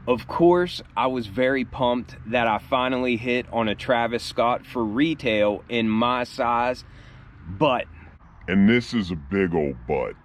Of course, I was very pumped that I finally hit on a Travis Scott for retail in my size, but... And this is a big old but.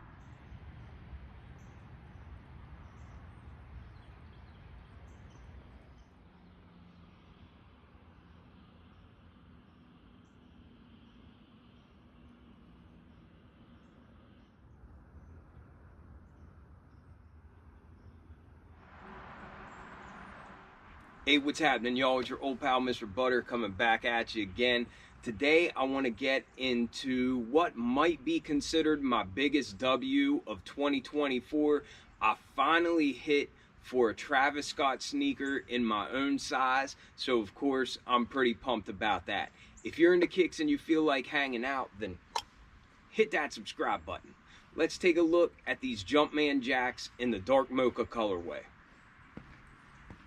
Hey, what's happening, y'all? It's your old pal, Mr. Butter, coming back at you again. Today, I want to get into what might be considered my biggest W of 2024. I finally hit for a Travis Scott sneaker in my own size, so of course, I'm pretty pumped about that. If you're into kicks and you feel like hanging out, then hit that subscribe button. Let's take a look at these Jumpman Jacks in the dark mocha colorway.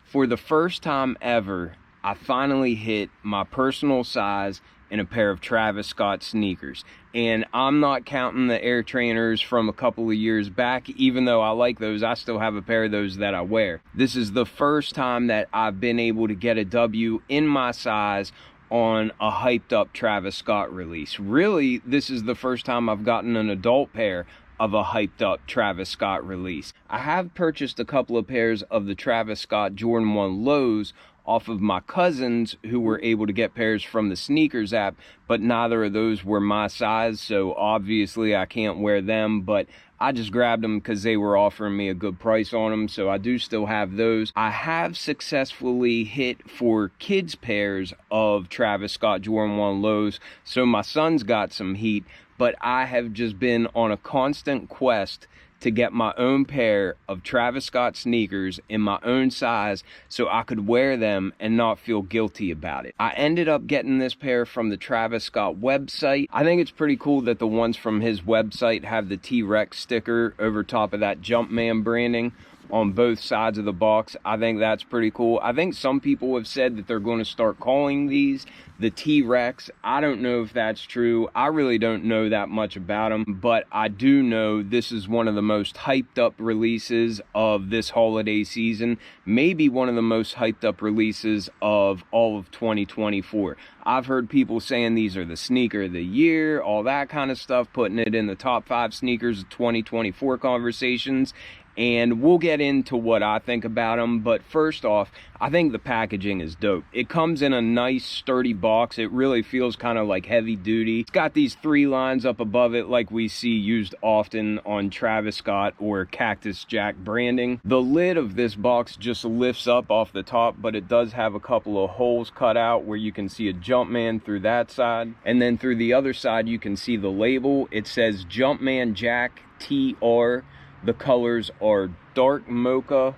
For the first time ever, I finally hit my personal size in a pair of Travis Scott sneakers. And I'm not counting the Air Trainers from a couple of years back. Even though I like those, I still have a pair of those that I wear. This is the first time that I've been able to get a W in my size on a hyped up Travis Scott release. Really, this is the first time I've gotten an adult pair of a hyped up Travis Scott release. I have purchased a couple of pairs of the Travis Scott Jordan 1 lows off of my cousins who were able to get pairs from the sneakers app, but neither of those were my size, so obviously I can't wear them, but I just grabbed them because they were offering me a good price on them, so I do still have those. I have successfully hit for kids pairs of Travis Scott Jordan 1 lows, so my son's got some heat, but I have just been on a constant quest to get my own pair of Travis Scott sneakers in my own size so I could wear them and not feel guilty about it. I ended up getting this pair from the Travis Scott website. I think it's pretty cool that the ones from his website have the T-Rex sticker over top of that Jumpman branding on both sides of the box. I think that's pretty cool. I think some people have said that they're going to start calling these the T-Rex. I don't know if that's true. I really don't know that much about them, but I do know this is one of the most hyped up releases of this holiday season, maybe one of the most hyped up releases of all of 2024. I've heard people saying these are the sneaker of the year, all that kind of stuff, putting it in the top 5 sneakers of 2024 conversations. And we'll get into what I think about them, but first off, I think the packaging is dope. It comes in a nice sturdy box. It really feels kind of like heavy duty. It's got these 3 lines up above it like we see used often on Travis Scott or Cactus Jack branding. The lid of this box just lifts up off the top, but it does have a couple of holes cut out where you can see a Jumpman through that side. And then through the other side, you can see the label. It says Jumpman Jack TR. The colors are dark mocha,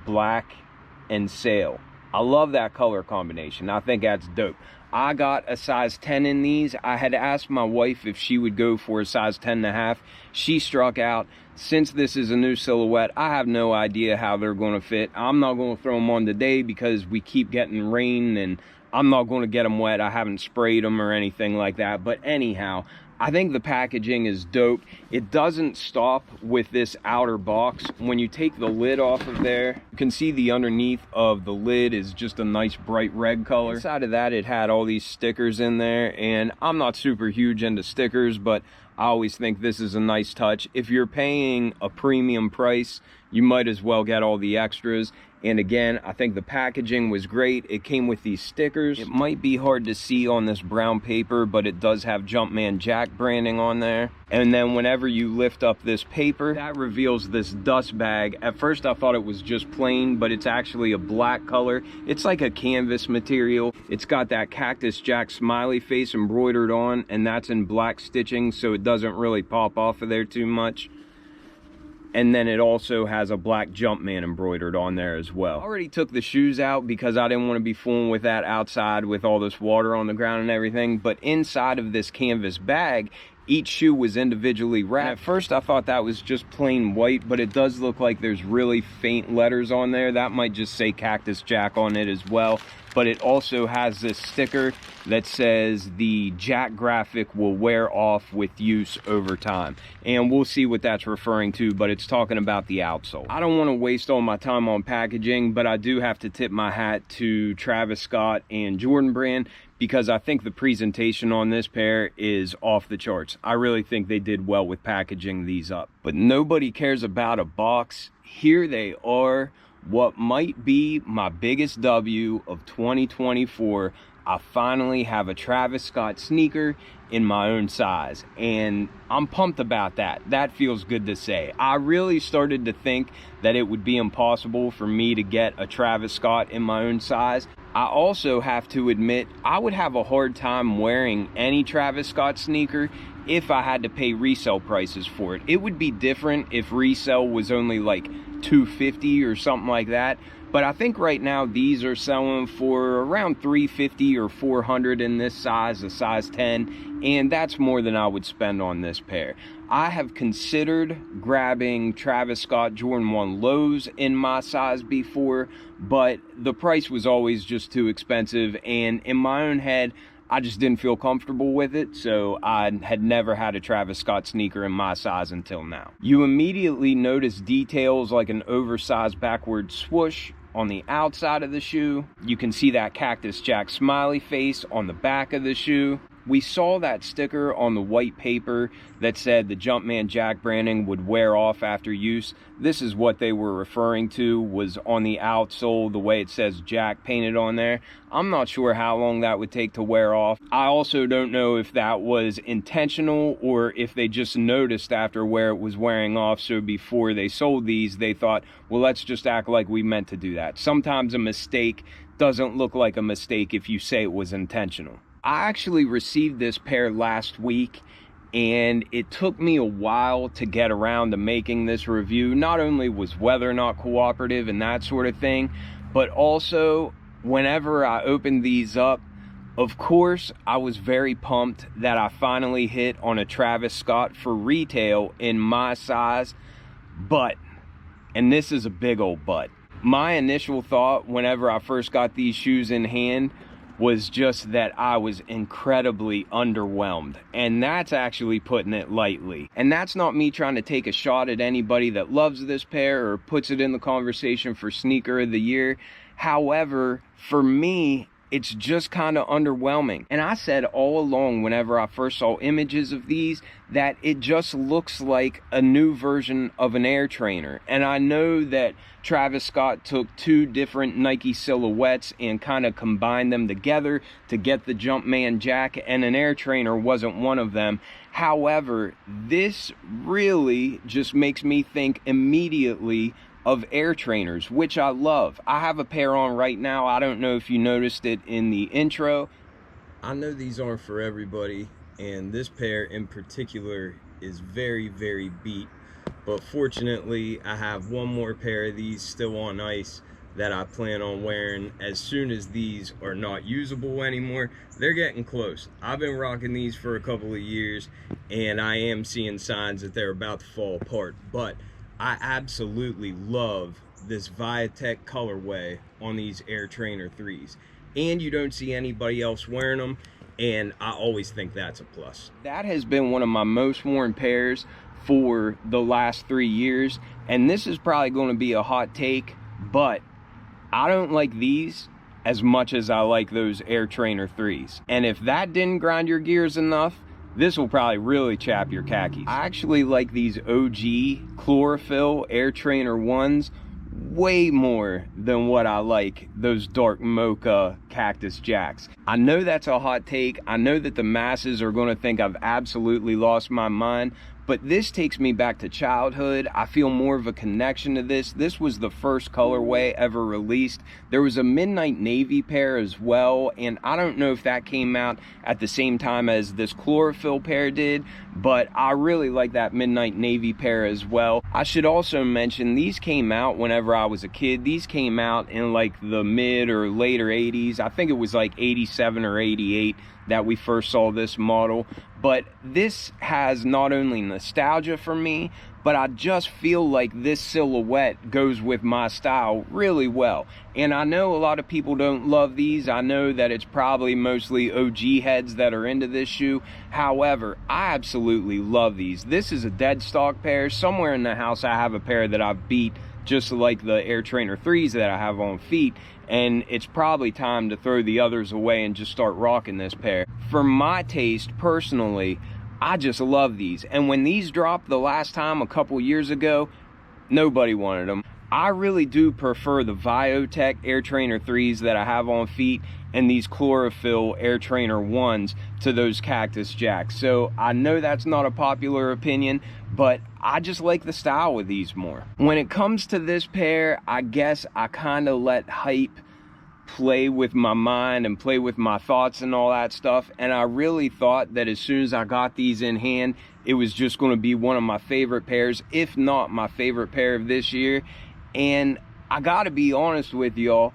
black, and sail. I love that color combination. I think that's dope. I got a size 10 in these. I had asked my wife if she would go for a size 10.5. She struck out. Since this is a new silhouette, I have no idea how they're going to fit. I'm not going to throw them on today because we keep getting rain and I'm not going to get them wet. I haven't sprayed them or anything like that. But anyhow, I think the packaging is dope. It doesn't stop with this outer box. When you take the lid off of there, you can see the underneath of the lid is just a nice bright red color. Inside of that, it had all these stickers in there, and I'm not super huge into stickers, but I always think this is a nice touch. If you're paying a premium price, you might as well get all the extras. And again, I think the packaging was great. It came with these stickers. It might be hard to see on this brown paper, but it does have Jumpman Jack branding on there. And then whenever you lift up this paper, that reveals this dust bag. At first I thought it was just plain, but it's actually a black color. It's like a canvas material. It's got that Cactus Jack smiley face embroidered on, and that's in black stitching, so it doesn't really pop off of there too much. And then it also has a black Jumpman embroidered on there as well. I already took the shoes out because I didn't want to be fooling with that outside with all this water on the ground and everything. But inside of this canvas bag Each shoe was individually wrapped. At first I thought that was just plain white, but it does look like there's really faint letters on there. That might just say Cactus Jack on it as well. But it also has this sticker that says the Jack graphic will wear off with use over time. And we'll see what that's referring to, but it's talking about the outsole. I don't want to waste all my time on packaging, but I do have to tip my hat to Travis Scott and Jordan Brand, because I think the presentation on this pair is off the charts. I really think they did well with packaging these up. But nobody cares about a box. Here they are. What might be my biggest W of 2024. I finally have a Travis Scott sneaker in my own size, and I'm pumped about that. That feels good to say. I really started to think that it would be impossible for me to get a Travis Scott in my own size. I also have to admit, I would have a hard time wearing any Travis Scott sneaker if I had to pay resale prices for it. It would be different if resale was only like $250 or something like that, but I think right now these are selling for around $350 or $400 in this size, a size 10, and that's more than I would spend on this pair. I have considered grabbing Travis Scott Jordan 1 lows in my size before, but the price was always just too expensive, and in my own head I just didn't feel comfortable with it, so I had never had a Travis Scott sneaker in my size until now. You immediately notice details like an oversized backward swoosh on the outside of the shoe. You can see that Cactus Jack smiley face on the back of the shoe. We saw that sticker on the white paper that said the Jumpman Jack branding would wear off after use. This is what they were referring to, was on the outsole, the way it says Jack painted on there. I'm not sure how long that would take to wear off. I also don't know if that was intentional or if they just noticed after where it was wearing off, so before they sold these, they thought, well, let's just act like we meant to do that. Sometimes a mistake doesn't look like a mistake if you say it was intentional. I actually received this pair last week, and it took me a while to get around to making this review. Not only was weather not cooperative and that sort of thing, but also whenever I opened these up, of course, I was very pumped that I finally hit on a Travis Scott for retail in my size, but, and this is a big old but, my initial thought whenever I first got these shoes in hand was just that I was incredibly underwhelmed, and that's actually putting it lightly. And that's not me trying to take a shot at anybody that loves this pair or puts it in the conversation for sneaker of the year. However, for me, it's just kind of underwhelming. And I said all along whenever I first saw images of these that it just looks like a new version of an Air Trainer. And I know that Travis Scott took two different Nike silhouettes and kind of combined them together to get the Jumpman Jack, and an Air Trainer wasn't one of them. However, this really just makes me think immediately of Air Trainers, which I love. I have a pair on right now. I don't know if you noticed it in the intro. I know these aren't for everybody, and this pair in particular is very, very beat. But fortunately, I have one more pair of these still on ice that I plan on wearing as soon as these are not usable anymore. They're getting close. I've been rocking these for a couple of years, and I am seeing signs that they're about to fall apart. But I absolutely love this Viatech colorway on these Air Trainer 3s. And you don't see anybody else wearing them, and I always think that's a plus. That has been one of my most worn pairs for the last 3 years, and this is probably going to be a hot take, but I don't like these as much as I like those Air Trainer 3s. And if that didn't grind your gears enough, this will probably really chap your khakis. I actually like these OG chlorophyll Air Trainer 1s way more than what I like those dark mocha Cactus Jacks. I know that's a hot take. I know that the masses are going to think I've absolutely lost my mind, but this takes me back to childhood. I feel more of a connection to this. This was the first colorway ever released. There was a Midnight Navy pair as well, and I don't know if that came out at the same time as this chlorophyll pair did, but I really like that Midnight Navy pair as well. I should also mention these came out whenever I was a kid. These came out in like the mid or later 80s. I think it was like 87 or 88 that we first saw this model. But this has not only nostalgia for me, but I just feel like this silhouette goes with my style really well. And I know a lot of people don't love these. I know that it's probably mostly OG heads that are into this shoe. However, I absolutely love these. This is a dead stock pair. Somewhere in the house I have a pair that I've beat, just like the Air Trainer 3s that I have on feet, and it's probably time to throw the others away and just start rocking this pair. For my taste personally, I just love these, and when these dropped the last time a couple years ago, nobody wanted them. I really do prefer the Viotech Air Trainer 3s that I have on feet and these Chlorophyll Air Trainer 1s to those Cactus Jacks. So I know that's not a popular opinion, but I just like the style with these more. When it comes to this pair, I guess I kind of let hype play with my mind and play with my thoughts and all that stuff, and I really thought that as soon as I got these in hand, it was just going to be one of my favorite pairs, if not my favorite pair of this year. And I gotta be honest with y'all,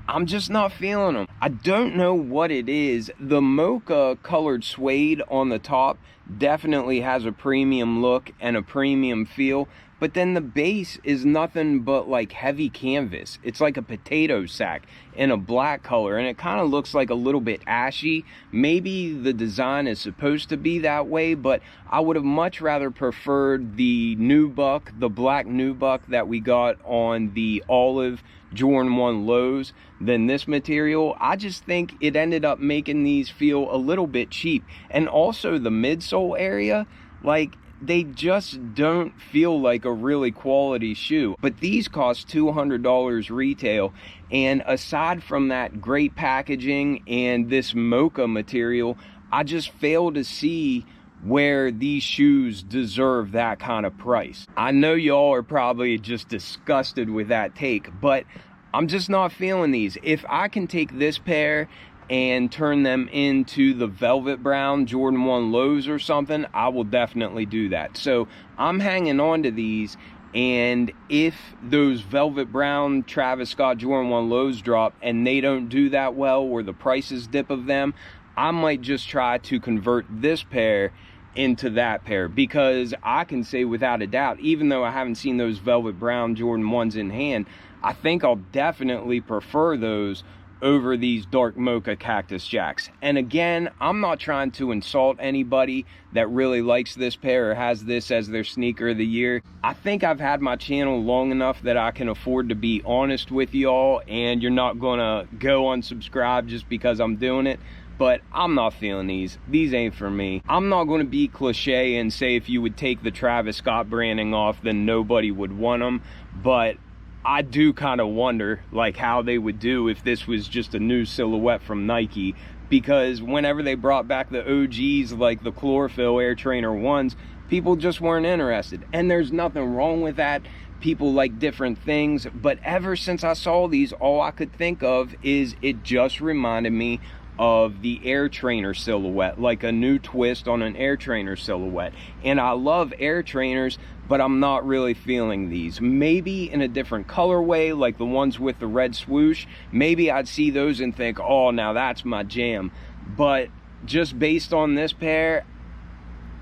I'm just not feeling them. I don't know what it is. The mocha colored suede on the top definitely has a premium look and a premium feel, but then the base is nothing but like heavy canvas. It's like a potato sack in a black color, and it kind of looks like a little bit ashy. Maybe the design is supposed to be that way, but I would have much rather preferred the nubuck, the black nubuck that we got on the olive Jordan 1 lows than this material. I just think it ended up making these feel a little bit cheap. And also the midsole area, like, they just don't feel like a really quality shoe. But these cost $200 retail, and aside from that great packaging and this mocha material, I just fail to see where these shoes deserve that kind of price. I know y'all are probably just disgusted with that take, but I'm just not feeling these. If I can take this pair and turn them into the velvet brown Jordan 1 lows or something, I will definitely do that. So I'm hanging on to these, and if those velvet brown Travis Scott Jordan 1 lows drop and they don't do that well, or the prices dip of them, I might just try to convert this pair into that pair, because I can say without a doubt, even though I haven't seen those velvet brown Jordan 1s in hand, I think I'll definitely prefer those over these dark mocha Cactus Jacks. And again, I'm not trying to insult anybody that really likes this pair or has this as their sneaker of the year. I think I've had my channel long enough that I can afford to be honest with y'all, and you're not gonna go unsubscribe just because I'm doing it. But I'm not feeling these. These ain't for me. I'm not going to be cliche and say if you would take the Travis Scott branding off, then nobody would want them. But I do kind of wonder like how they would do if this was just a new silhouette from Nike, because whenever they brought back the OGs like the Chlorophyll Air Trainer 1s, people just weren't interested. And there's nothing wrong with that. People like different things. But ever since I saw these, all I could think of is it just reminded me of the Air Trainer silhouette, like a new twist on an Air Trainer silhouette. And I love Air Trainers, but I'm not really feeling these. Maybe in a different colorway, like the ones with the red swoosh, maybe I'd see those and think, oh, now that's my jam. But just based on this pair,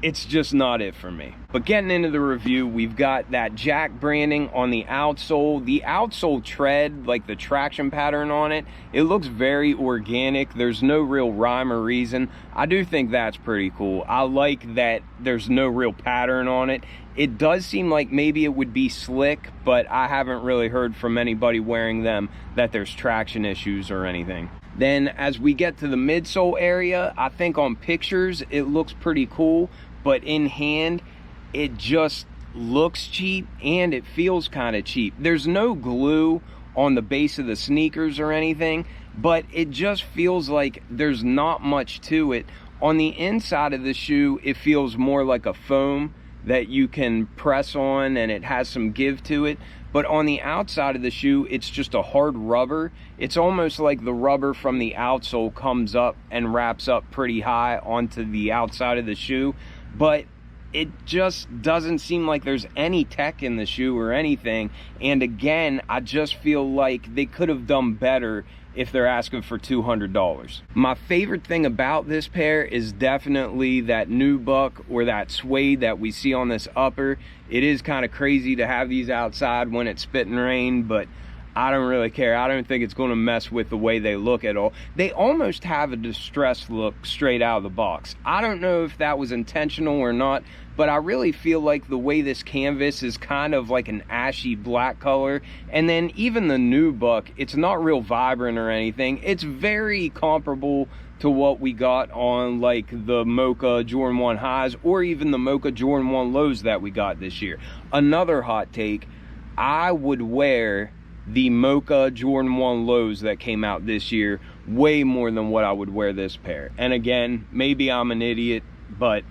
it's just not it for me. But getting into the review, we've got that Jack branding on the outsole. The outsole tread, like the traction pattern on it, it looks very organic. There's no real rhyme or reason. I do think that's pretty cool. I like that there's no real pattern on it. It does seem like maybe it would be slick, but I haven't really heard from anybody wearing them that there's traction issues or anything. Then as we get to the midsole area, I think on pictures it looks pretty cool, but in hand it just looks cheap and it feels kind of cheap. There's no glue on the base of the sneakers or anything, but it just feels like there's not much to it. On the inside of the shoe, it feels more like a foam that you can press on and it has some give to it. But on the outside of the shoe, it's just a hard rubber. It's almost like the rubber from the outsole comes up and wraps up pretty high onto the outside of the shoe. But it just doesn't seem like there's any tech in the shoe or anything. And again, I just feel like they could have done better if they're asking for $200. My favorite thing about this pair is definitely that nubuck or that suede that we see on this upper. It is kind of crazy to have these outside when it's spitting rain, but I don't really care. I don't think it's going to mess with the way they look at all. They almost have a distressed look straight out of the box. I don't know if that was intentional or not, but I really feel like the way this canvas is kind of like an ashy black color. And then even the nubuck, it's not real vibrant or anything. It's very comparable to what we got on like the Mocha Jordan 1 highs or even the Mocha Jordan 1 lows that we got this year. Another hot take, I would wear the Mocha Jordan 1 lows that came out this year way more than what I would wear this pair. And again, maybe I'm an idiot, but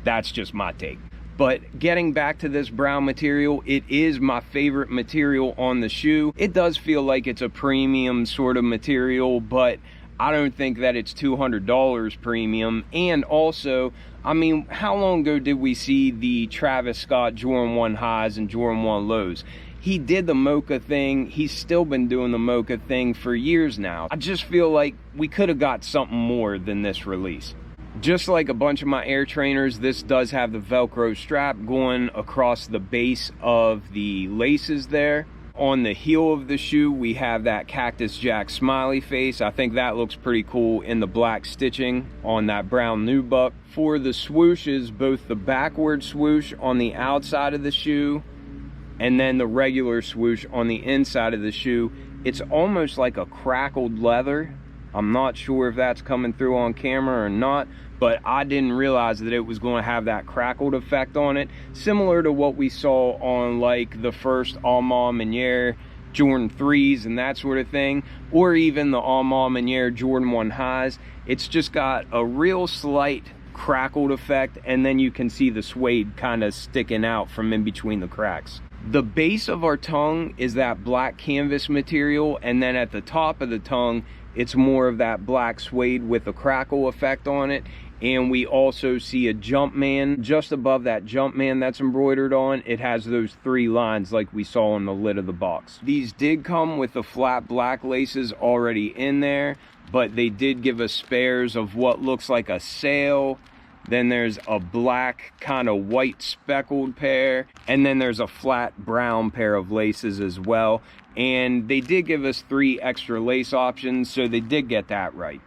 that's just my take. But getting back to this brown material, it is my favorite material on the shoe. It does feel like it's a premium sort of material, but I don't think that it's $200 premium. And also, I mean, how long ago did we see the Travis Scott Jordan 1 highs and Jordan 1 lows? He did the Mocha thing. He's still been doing the Mocha thing for years now. I just feel like we could have got something more than this release. Just like a bunch of my Air Trainers, this does have the Velcro strap going across the base of the laces there. On the heel of the shoe, we have that Cactus Jack smiley face. I think that looks pretty cool in the black stitching on that brown nubuck. For the swooshes, both the backward swoosh on the outside of the shoe and then the regular swoosh on the inside of the shoe, it's almost like a crackled leather. I'm not sure if that's coming through on camera or not, but I didn't realize that it was going to have that crackled effect on it, similar to what we saw on like the first Alma Meniere Jordan 3s and that sort of thing, or even the Alma Meniere Jordan 1 highs. It's just got a real slight crackled effect, and then you can see the suede kind of sticking out from in between the cracks. The base of our tongue is that black canvas material, and then at the top of the tongue, it's more of that black suede with a crackle effect on it. And we also see a Jumpman. Just above that Jumpman that's embroidered on, it has those 3 lines like we saw on the lid of the box. These did come with the flat black laces already in there, but they did give us spares of what looks like a sail. Then there's a black kind of white speckled pair, and then there's a flat brown pair of laces as well. And they did give us 3 extra lace options, so they did get that right.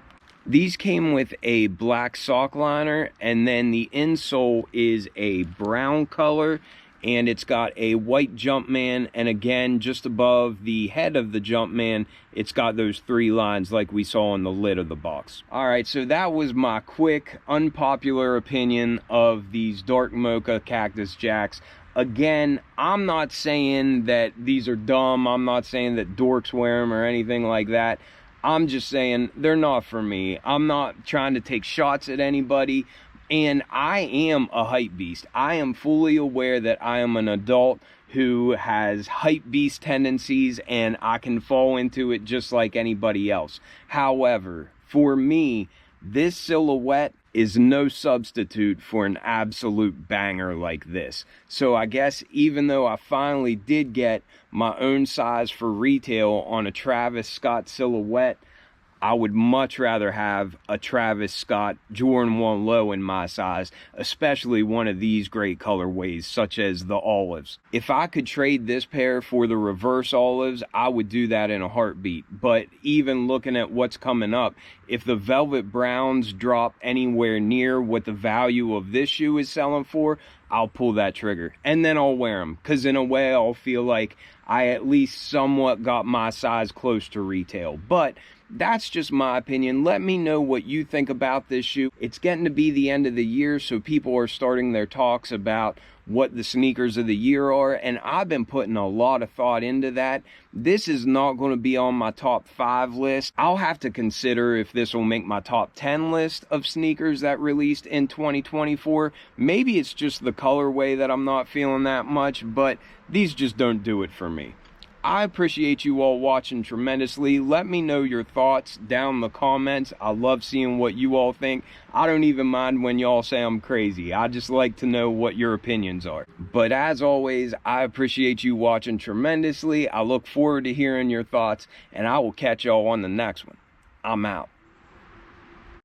These came with a black sock liner, and then the insole is a brown color, and it's got a white Jumpman, and again, just above the head of the Jumpman, it's got those 3 lines like we saw on the lid of the box. All right, so that was my quick, unpopular opinion of these Dark Mocha Cactus Jacks. Again, I'm not saying that these are dumb. I'm not saying that dorks wear them or anything like that. I'm just saying they're not for me. I'm not trying to take shots at anybody. And I am a hype beast. I am fully aware that I am an adult who has hype beast tendencies, and I can fall into it just like anybody else. However, for me, this silhouette is no substitute for an absolute banger like this. So I guess even though I finally did get my own size for retail on a Travis Scott silhouette, I would much rather have a Travis Scott Jordan 1 low in my size, especially one of these great colorways such as the olives. If I could trade this pair for the reverse olives, I would do that in a heartbeat. But even looking at what's coming up, if the velvet browns drop anywhere near what the value of this shoe is selling for, I'll pull that trigger and then I'll wear them, because in a way I'll feel like I at least somewhat got my size close to retail. But that's just my opinion. Let me know what you think about this shoe. It's getting to be the end of the year, so people are starting their talks about what the sneakers of the year are, and I've been putting a lot of thought into that. This is not going to be on my top 5 list. I'll have to consider if this will make my top 10 list of sneakers that released in 2024. Maybe it's just the colorway that I'm not feeling that much, but these just don't do it for me. I appreciate you all watching tremendously. Let me know your thoughts down in the comments. I love seeing what you all think. I don't even mind when y'all say I'm crazy. I just like to know what your opinions are. But as always, I appreciate you watching tremendously. I look forward to hearing your thoughts, and I will catch y'all on the next one. I'm out.